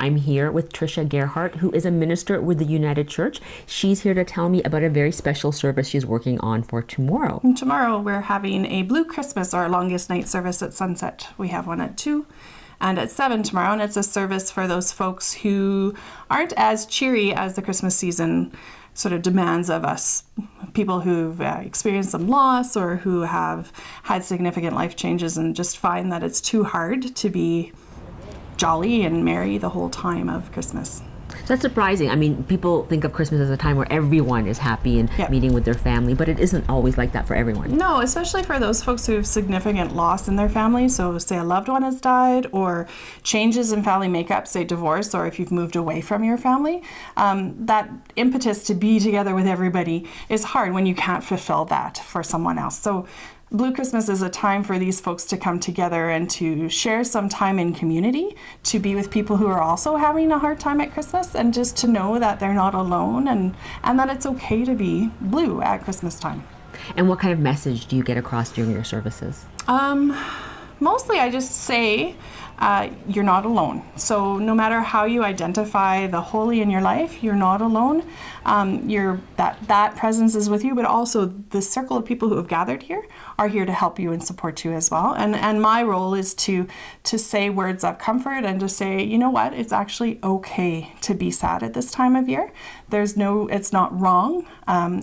I'm here with Tricia Gerhardt, who is a minister with the United Church. She's here to tell me about a very special service she's working on for tomorrow. And tomorrow we're having a Blue Christmas, our longest night service at sunset. We have one at 2 and at 7 tomorrow, and it's a service for those folks who aren't as cheery as the Christmas season sort of demands of us. People who've experienced some loss or who have had significant life changes and just find that it's too hard to be jolly and merry the whole time of Christmas. So that's surprising. I mean, people think of Christmas as a time where everyone is happy and meeting with their family, but it isn't always like that for everyone. No, especially for those folks who have significant loss in their family. So say a loved one has died, or changes in family makeup, say divorce, or if you've moved away from your family. That impetus to be together with everybody is hard when you can't fulfill that for someone else. So Blue Christmas is a time for these folks to come together and to share some time in community, to be with people who are also having a hard time at Christmas, and just to know that they're not alone and that it's okay to be blue at Christmas time. And what kind of message do you get across during your services? Mostly I just say, you're not alone. So no matter how you identify the holy in your life, you're not alone. That presence is with you, but also the circle of people who have gathered here are here to help you and support you as well. And my role is to say words of comfort and to say, you know what, it's actually okay to be sad at this time of year. It's not wrong.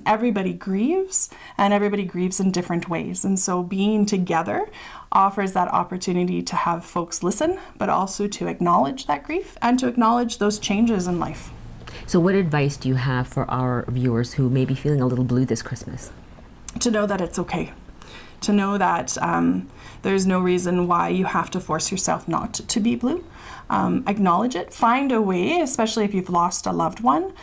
Everybody grieves, and everybody grieves in different ways. And so being together offers that opportunity to have folks listen, but also to acknowledge that grief and to acknowledge those changes in life. So what advice do you have for our viewers who may be feeling a little blue this Christmas? To know that it's okay. To know that there's no reason why you have to force yourself not to be blue. Acknowledge it. Find a way, especially if you've lost a loved one,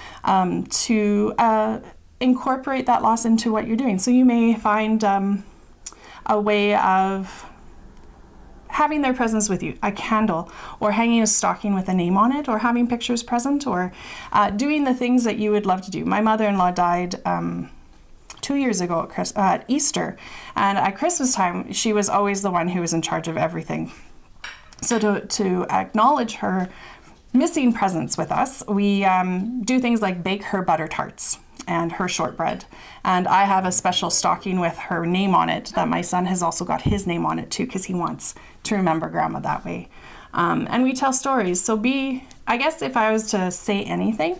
to incorporate that loss into what you're doing. So you may find a way of having their presence with you, a candle, or hanging a stocking with a name on it, or having pictures present, or doing the things that you would love to do. My mother-in-law died 2 years ago at Easter, and at Christmas time, she was always the one who was in charge of everything. So to acknowledge her missing presence with us, we do things like bake her butter tarts and her shortbread. And I have a special stocking with her name on it that my son has also got his name on it too, because he wants to remember Grandma that way. And we tell stories. So I guess if I was to say anything,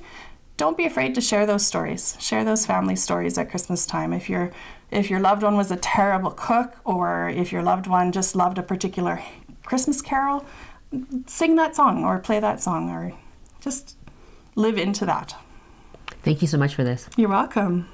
don't be afraid to share those stories. Share those family stories at Christmas time. If your loved one was a terrible cook, or if your loved one just loved a particular Christmas carol, sing that song or play that song, or just live into that. Thank you so much for this. You're welcome.